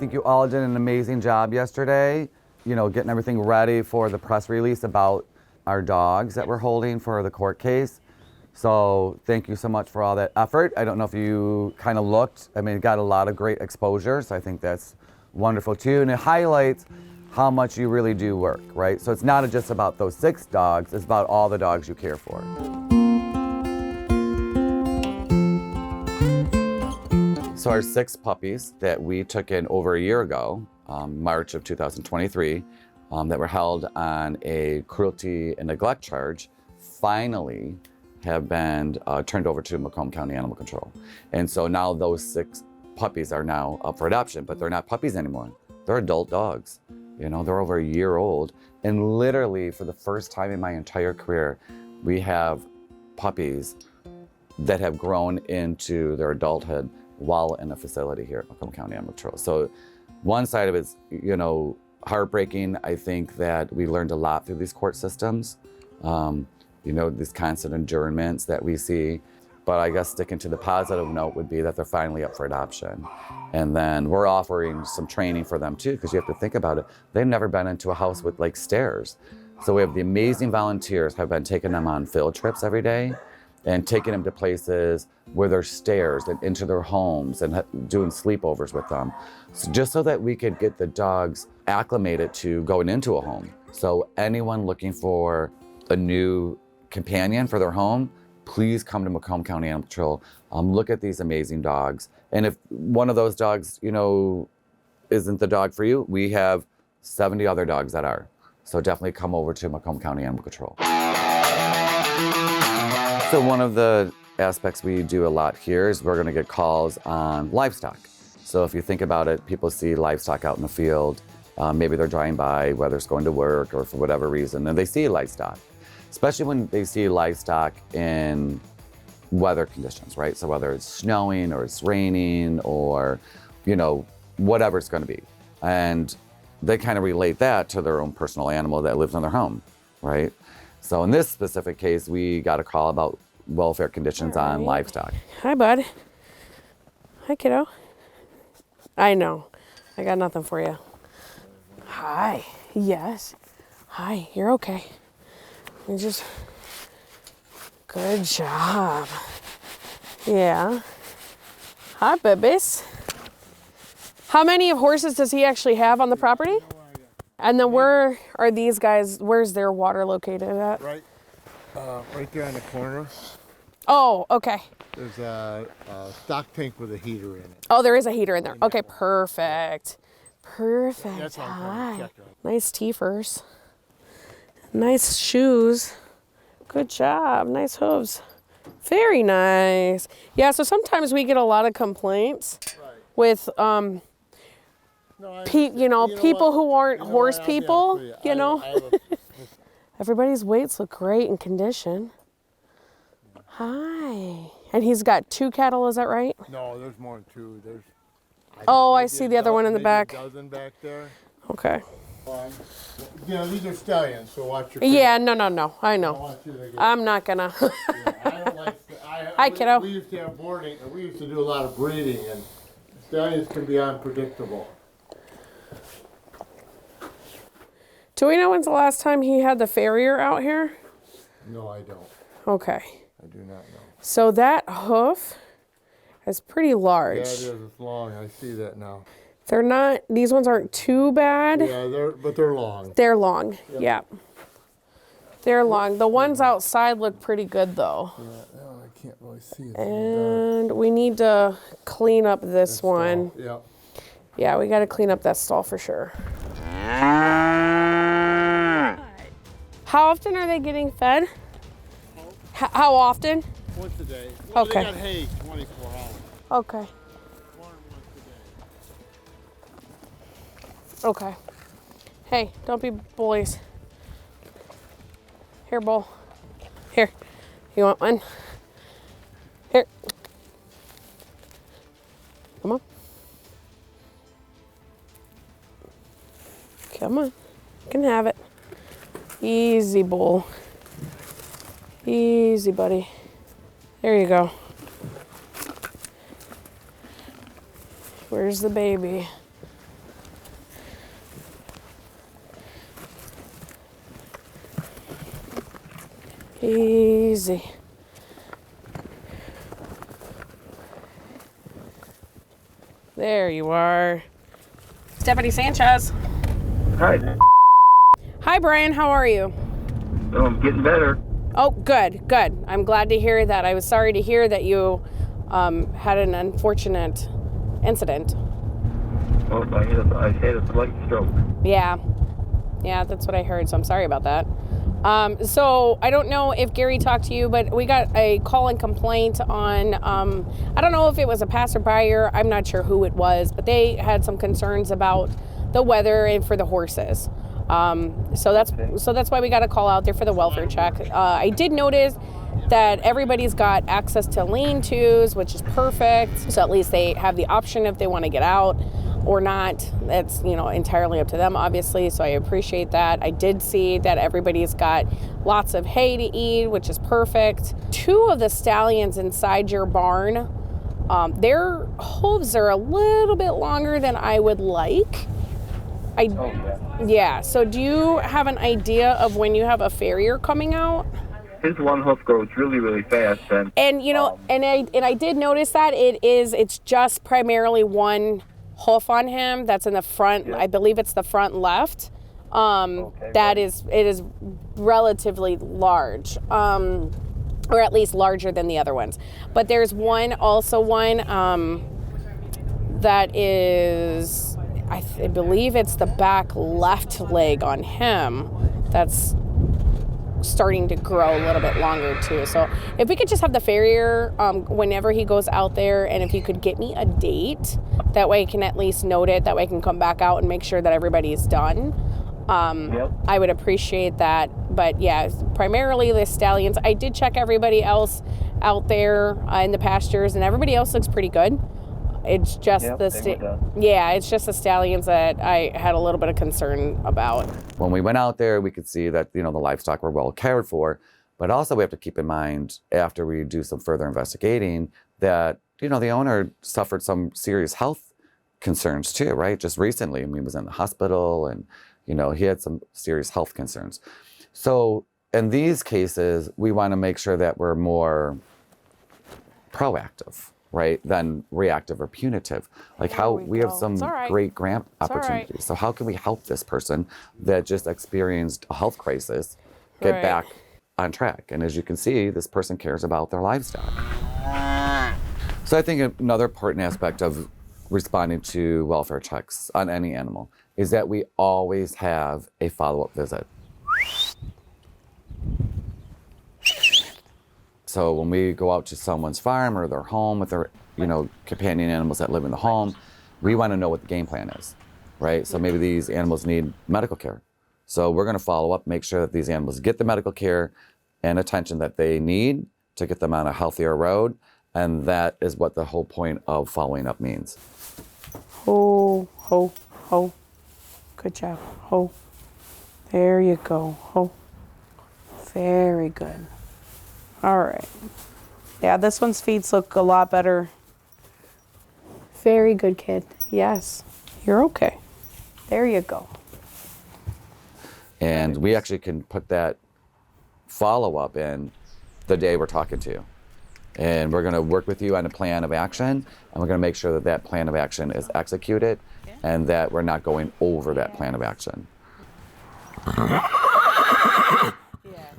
think you all did an amazing job yesterday, you know, getting everything ready for the press release about our dogs that we're holding for the court case. So thank you so much for all that effort. I don't know if you kind of looked. I mean, it got a lot of great exposure, so I think that's wonderful too. And it highlights how much you really do work, right? So it's not just about those 6 dogs, it's about all the dogs you care for. So our 6 puppies that we took in over a year ago, March of 2023, that were held on a cruelty and neglect charge, finally have been turned over to Macomb County Animal Control. And so now those 6 puppies are now up for adoption, but they're not puppies anymore. They're adult dogs. You know, they're over a year old. And literally for the first time in my entire career, we have puppies that have grown into their adulthood while in a facility here at Macomb County Animal Control. So one side of it's, you know, heartbreaking. I think that we learned a lot through these court systems. You know, these constant adjournments that we see. But I guess sticking to the positive note would be that they're finally up for adoption. And then we're offering some training for them too, because you have to think about it. They've never been into a house with like stairs. So we have the amazing volunteers have been taking them on field trips every day and taking them to places where there's stairs and into their homes and doing sleepovers with them. So just so that we could get the dogs acclimated to going into a home. So anyone looking for a new companion for their home, please come to Macomb County Animal Control. Look at these amazing dogs. And if one of those dogs, you know, isn't the dog for you, we have 70 other dogs that are. So definitely come over to Macomb County Animal Control. So one of the aspects we do a lot here is we're gonna get calls on livestock. So if you think about it, people see livestock out in the field. Maybe they're driving by, whether it's going to work or for whatever reason, and they see livestock. Especially when they see livestock in weather conditions, right? So whether it's snowing or it's raining or, you know, whatever it's gonna be. And they kind of relate that to their own personal animal that lives in their home, right? So in this specific case, we got a call about welfare conditions on livestock. Hi, bud. Hi, kiddo. I know. I got nothing for you. Hi. Yes. Hi, you're okay. You just, good job. Yeah. Hi, babies. How many horses does he actually have on the property? And then where are these guys, where's their water located at? Right there on the corner. Oh, okay. There's a stock tank with a heater in it. Oh, there is a heater in there. Okay, perfect. Perfect. That's how I'm Hi. check on. Nice teethers. Nice shoes. Good job. Nice hooves. Very nice. Yeah, so sometimes we get a lot of complaints with people who aren't horse people, you know. Everybody's weights look great in condition. Hi. And he's got 2 cattle, is that right? No, there's more than 2. I see the other one in the back. A dozen back there. Okay. You know, these are stallions, so watch your. Yeah, no. I know. Want you to get, I'm not gonna. yeah, I don't like. Hi, kiddo. We used to have boarding, and we used to do a lot of breeding, and stallions can be unpredictable. Do we know when's the last time he had the farrier out here? No, I don't. Okay. I do not know. So that hoof is pretty large. Yeah, it is. It's long. I see that now. They're not, these ones aren't too bad. Yeah, but they're long. They're long, yeah. They're long. The ones outside look pretty good though. Yeah, no, I can't really see it. And we need to clean up this one. Yeah. Yeah, we got to clean up that stall for sure. How often are they getting fed? How often? Once a day. Well, Okay. They got hay 24 hours. Okay. Okay. Hey, don't be bullies. Here, Bull. Here. You want one? Here. Come on. Come on. You can have it. Easy, Bull. Easy, buddy. There you go. Where's the baby? Easy. There you are. It's Deputy Sanchez. Hi. Hi, Brian. How are you? Oh, I'm getting better. Oh, good, good. I'm glad to hear that. I was sorry to hear that you had an unfortunate incident. Oh, I had a slight stroke. Yeah, that's what I heard, so I'm sorry about that. So I don't know if Gary talked to you, but we got a call and complaint on, I don't know if it was a passerby or I'm not sure who it was, but they had some concerns about the weather and for the horses. So that's why we got a call out there for the welfare check. I did notice that everybody's got access to lean-tos, which is perfect. So at least they have the option if they want to get out or not. That's, entirely up to them, obviously. So I appreciate that. I did see that everybody's got lots of hay to eat, which is perfect. 2 of the stallions inside your barn, their hooves are a little bit longer than I would like. Yeah. So do you have an idea of when you have a farrier coming out? His one hoof grows really, really fast, and I did notice that it's just primarily one hoof on him that's in the front. Yeah. I believe it's the front left. It is relatively large, or at least larger than the other ones. But there's one that is, I believe it's the back left leg on him that's starting to grow a little bit longer too. So if we could just have the farrier whenever he goes out there, and if you could get me a date, that way I can at least note it, that way I can come back out and make sure that everybody's done. Yep. I would appreciate that. But yeah, primarily the stallions. I did check everybody else out there in the pastures, and everybody else looks pretty good. It's just it's just the stallions that I had a little bit of concern about. When we went out there, we could see that, the livestock were well cared for, but also we have to keep in mind after we do some further investigating that, the owner suffered some serious health concerns too, right? Just recently, he was in the hospital and, he had some serious health concerns. So in these cases, we want to make sure that we're more proactive, right, than reactive or punitive. Like we have some great grant opportunities. Right. So how can we help this person that just experienced a health crisis get back on track? And as you can see, this person cares about their livestock. So I think another important aspect of responding to welfare checks on any animal is that we always have a follow-up visit. So when we go out to someone's farm or their home with their, companion animals that live in the home, we want to know what the game plan is, right? So maybe these animals need medical care. So we're going to follow up, make sure that these animals get the medical care and attention that they need to get them on a healthier road. And that is what the whole point of following up means. Ho, ho, ho. Good job. Ho. There you go. Ho. Very good. All right. Yeah, this one's feet look a lot better. Very good, kid. Yes. You're okay. There you go. And we actually can put that follow-up in the day we're talking to you. And we're going to work with you on a plan of action, and we're going to make sure that that plan of action is executed and that we're not going over that plan of action.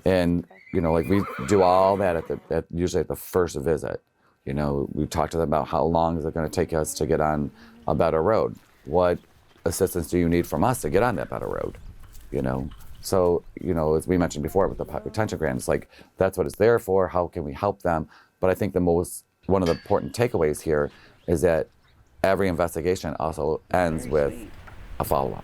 And we do all that usually at the first visit. We talk to them about how long is it going to take us to get on a better road? What assistance do you need from us to get on that better road? So, as we mentioned before with the retention grant, it's like, that's what it's there for. How can we help them? But I think one of the important takeaways here is that every investigation also ends with a follow-up.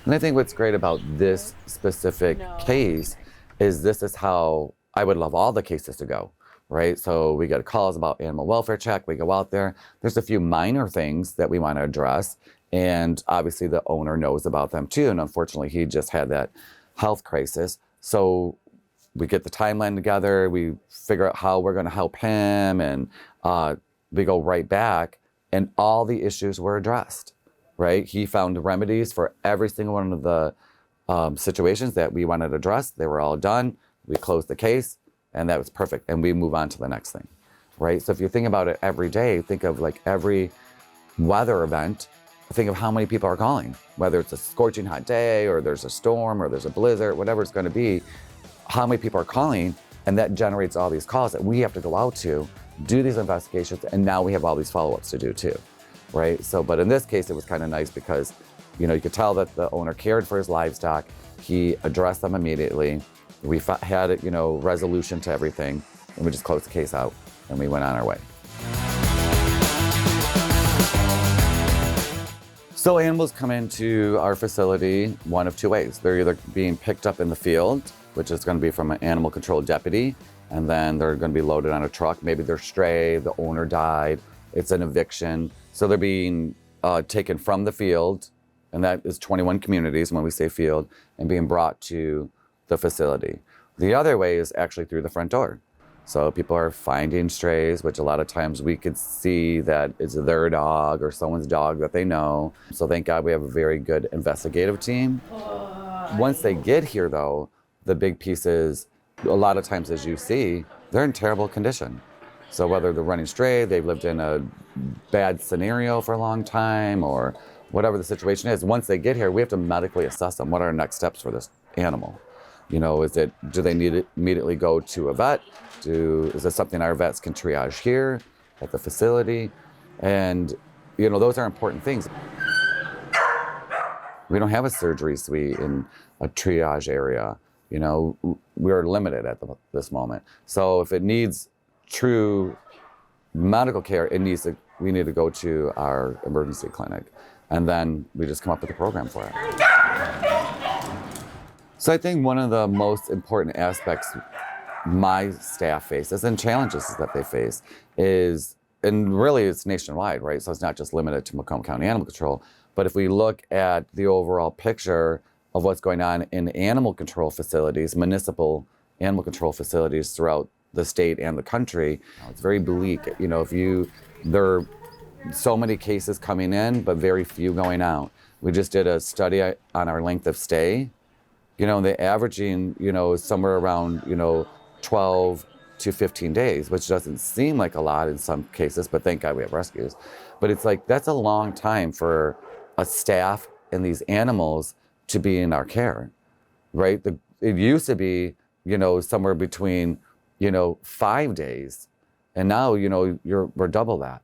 And I think what's great about this specific case is this is how I would love all the cases to go, right? So we get calls about animal welfare check, we go out there, there's a few minor things that we want to address, and obviously the owner knows about them too, and unfortunately he just had that health crisis. So we get the timeline together, we figure out how we're going to help him, and we go right back, and all the issues were addressed, right? He found remedies for every single one of the situations that we wanted to address. They were all done. we close the case, and that was perfect. And we move on to the next thing, right? So if you think about it every day, think of like every weather event, think of how many people are calling, whether it's a scorching hot day or there's a storm or there's a blizzard, whatever it's going to be, how many people are calling, and that generates all these calls that we have to go out to, do these investigations, and now we have all these follow-ups to do too, right? So, but in this case, it was kind of nice because, you know, you could tell that the owner cared for his livestock. He addressed them immediately. We had, you know, resolution to everything, and we just closed the case out, and we went on our way. So animals come into our facility one of two ways. They're either being picked up in the field, which is going to be from an animal control deputy, and then they're going to be loaded on a truck. Maybe they're stray, the owner died, it's an eviction. So they're being taken from the field, and that is 21 communities when we say field, and being brought to the facility. The other way is actually through the front door. So people are finding strays, which a lot of times we could see that it's their dog or someone's dog that they know. So thank God we have a very good investigative team. Once they get here though, the big piece is, a lot of times as you see, they're in terrible condition. So whether they're running stray, they've lived in a bad scenario for a long time, or whatever the situation is, once they get here, we have to medically assess them. What are our next steps for this animal? You know, do they need to immediately go to a vet? Is this something our vets can triage here at the facility? And, you know, those are important things. We don't have a surgery suite in a triage area. You know, we're limited at this moment. So if it needs true medical care, we need to go to our emergency clinic. And then we just come up with a program for it. So I think one of the most important aspects my staff faces and challenges that they face is, and really it's nationwide, right? So it's not just limited to Macomb County Animal Control, but if we look at the overall picture of what's going on in animal control facilities, municipal animal control facilities throughout the state and the country, it's very bleak. You know, there are so many cases coming in, but very few going out. We just did a study on our length of stay. You know, the averaging, you know, is somewhere around, you know, 12 to 15 days, which doesn't seem like a lot in some cases, but thank God we have rescues. But it's like, that's a long time for a staff and these animals to be in our care, right? It used to be, you know, somewhere between, you know, 5 days, and now, you know, we're double that.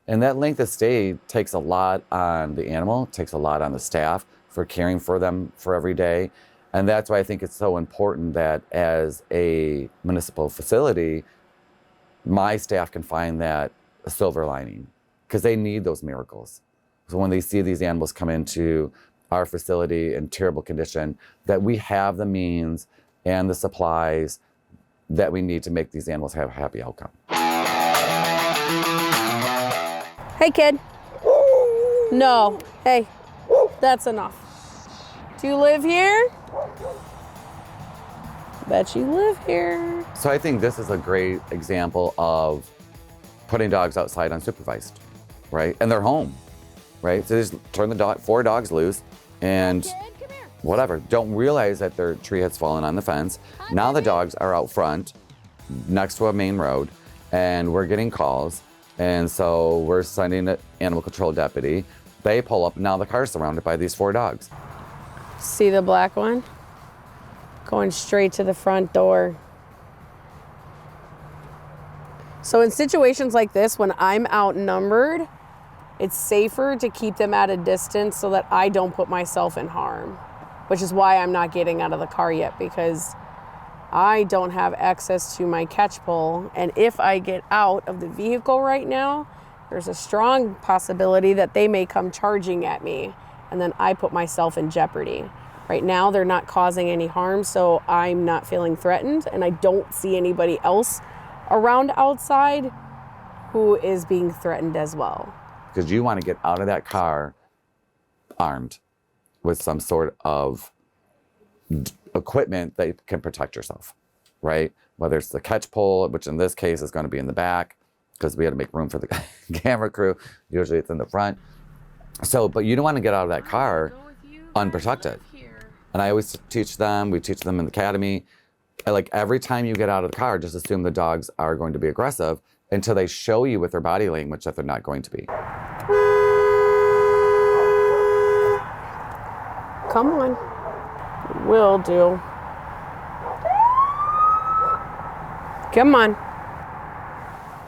And that length of stay takes a lot on the animal, takes a lot on the staff for caring for them for every day. And that's why I think it's so important that as a municipal facility, my staff can find that silver lining, because they need those miracles. So when they see these animals come into our facility in terrible condition, that we have the means and the supplies that we need to make these animals have a happy outcome. Hey, kid. No. Hey, that's enough. Do you live here? Bet you live here. So I think this is a great example of putting dogs outside unsupervised, right? And they're home, right? So just turn the 4 dogs loose and whatever. Don't realize that their tree has fallen on the fence. Now the dogs are out front next to a main road, and we're getting calls. And so we're sending an animal control deputy. They pull up, now the car's surrounded by these 4 dogs. See the black one? Going straight to the front door. So in situations like this, when I'm outnumbered, it's safer to keep them at a distance so that I don't put myself in harm, which is why I'm not getting out of the car yet, because I don't have access to my catch pole. And if I get out of the vehicle right now, there's a strong possibility that they may come charging at me, and then I put myself in jeopardy. Right now, they're not causing any harm, so I'm not feeling threatened, and I don't see anybody else around outside who is being threatened as well. Because you want to get out of that car armed with some sort of equipment that can protect yourself, right? Whether it's the catch pole, which in this case is going to be in the back, because we had to make room for the camera crew. Usually it's in the front. So, but you don't want to get out of that car unprotected. And I always teach them, we teach them in the academy, like every time you get out of the car, just assume the dogs are going to be aggressive until they show you with their body language that they're not going to be. Come on. Will do. Come on.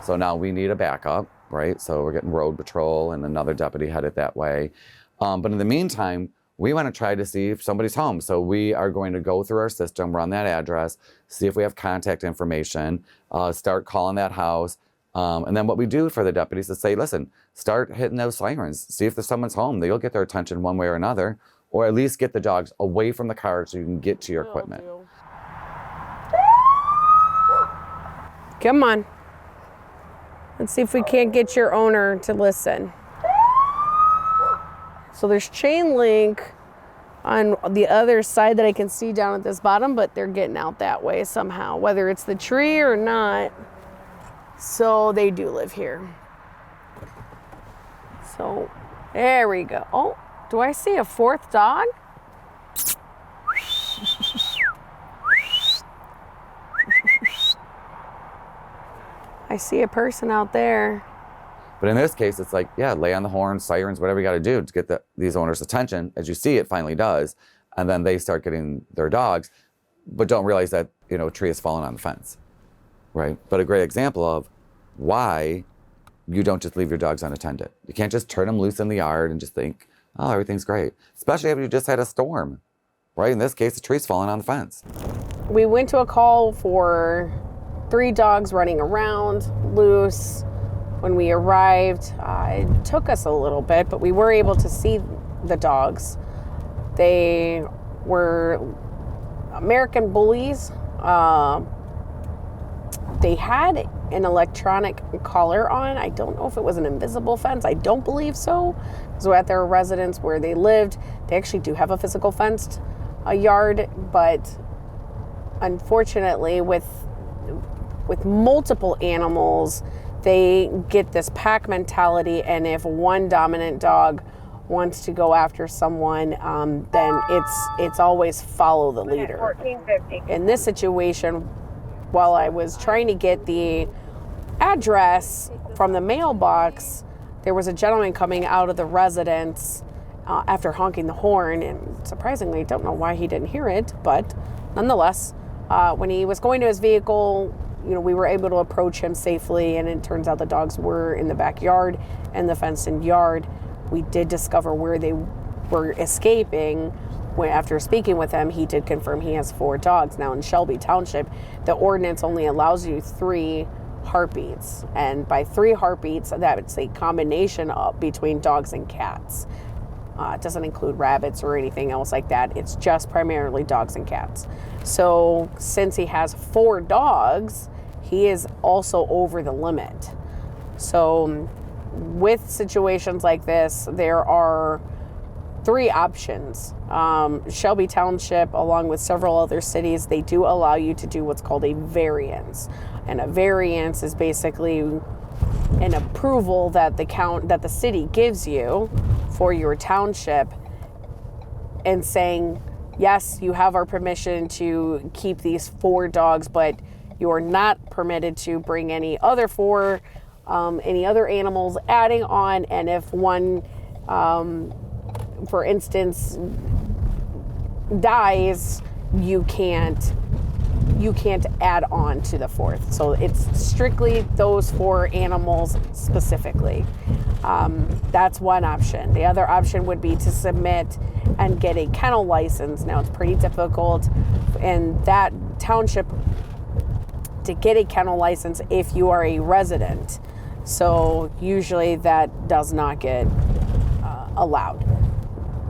So now we need a backup, right? So we're getting road patrol and another deputy headed that way. But in the meantime, we want to try to see if somebody's home. So we are going to go through our system, run that address, see if we have contact information, start calling that house. And then what we do for the deputies is say, listen, start hitting those sirens. See if there's someone's home. You'll get their attention one way or another, or at least get the dogs away from the car so you can get to your equipment. Come on. Let's see if we can't get your owner to listen. So there's chain link on the other side that I can see down at this bottom, but they're getting out that way somehow, whether it's the tree or not. So they do live here. So there we go. Oh, do I see a fourth dog? I see a person out there. But in this case, it's like, yeah, lay on the horn, sirens, whatever you got to do to get these owners' attention. As you see, it finally does. And then they start getting their dogs, but don't realize that, a tree has fallen on the fence, right? But a great example of why you don't just leave your dogs unattended. You can't just turn them loose in the yard and just think, oh, everything's great. Especially if you just had a storm, right? In this case, the tree's falling on the fence. We went to a call for 3 dogs running around loose. When we arrived, it took us a little bit, but we were able to see the dogs. They were American bullies. They had an electronic collar on. I don't know if it was an invisible fence. I don't believe so. So at their residence where they lived, they actually do have a physical fenced yard, but unfortunately with multiple animals, they get this pack mentality, and if one dominant dog wants to go after someone, then it's always follow the leader. In this situation, while I was trying to get the address from the mailbox, there was a gentleman coming out of the residence after honking the horn, and surprisingly, I don't know why he didn't hear it, but nonetheless, when he was going to his vehicle, we were able to approach him safely, and it turns out the dogs were in the backyard and the fenced-in yard. We did discover where they were escaping. After speaking with him, he did confirm he has 4 dogs. Now in Shelby Township, the ordinance only allows you 3 heartbeats, and by 3 heartbeats, that's a combination between dogs and cats. It doesn't include rabbits or anything else like that. It's just primarily dogs and cats. So since he has 4 dogs, he is also over the limit. So with situations like this, there are 3 options. Shelby Township, along with several other cities, they do allow you to do what's called a variance. And a variance is basically an approval that the city gives you for your township, and saying, yes, you have our permission to keep these 4 dogs, but you are not permitted to bring any other animals adding on. And if one, for instance, dies, you can't add on to the 4th. So it's strictly those 4 animals specifically. That's one option. The other option would be to submit and get a kennel license. Now it's pretty difficult in that township to get a kennel license if you are a resident. So usually that does not get allowed.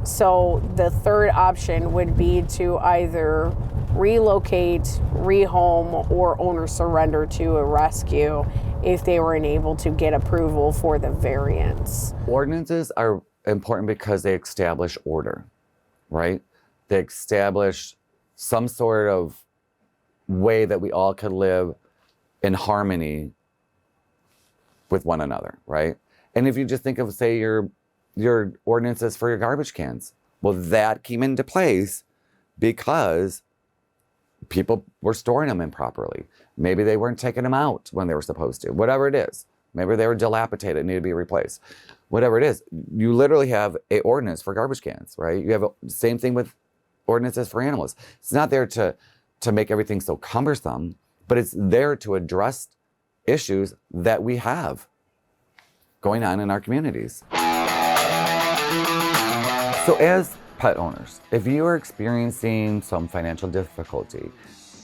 So the third option would be to either relocate, rehome, or owner surrender to a rescue if they were unable to get approval for the variance. Ordinances are important because they establish order, right? They establish some sort of way that we all could live in harmony with one another, right? And if you just think of, say, your ordinances for your garbage cans, well, that came into place because people were storing them improperly. Maybe they weren't taking them out when they were supposed to. Whatever it is. Maybe they were dilapidated and need to be replaced. Whatever it is, you literally have a ordinance for garbage cans, right? You have the same thing with ordinances for animals. It's not there to make everything so cumbersome, but it's there to address issues that we have going on in our communities. So as pet owners, if you are experiencing some financial difficulty,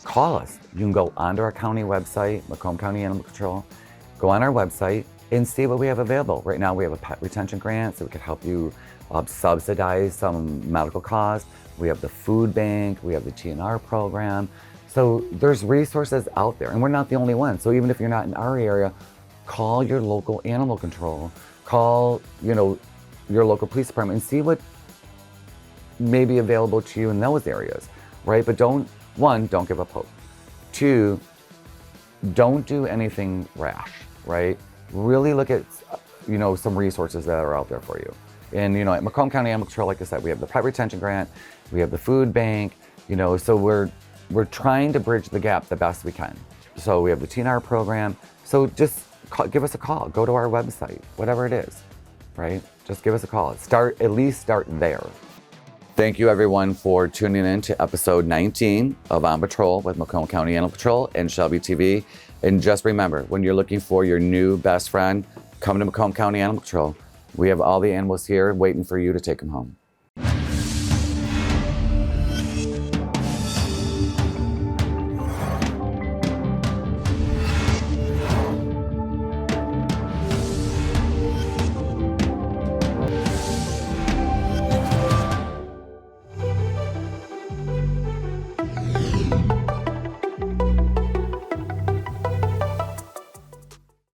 call us. You can go onto our county website, Macomb County Animal Control, go on our website and see what we have available. Right now we have a pet retention grant, so we could help you subsidize some medical costs. We have the food bank, we have the TNR program. So there's resources out there, and we're not the only ones. So even if you're not in our area, call your local animal control, call, your local police department and see what may be available to you in those areas, right? But don't give up hope. 2, don't do anything rash, right? Really look at, some resources that are out there for you. And, at Macomb County Animal Control, like I said, we have the pet retention grant, we have the food bank, so we're trying to bridge the gap the best we can. So we have the TNR program. So just give us a call, go to our website, whatever it is, right? Just give us a call. At least start there. Thank you everyone for tuning in to episode 19 of On Patrol with Macomb County Animal Control and Shelby TV. And just remember, when you're looking for your new best friend, come to Macomb County Animal Control. We have all the animals here waiting for you to take them home.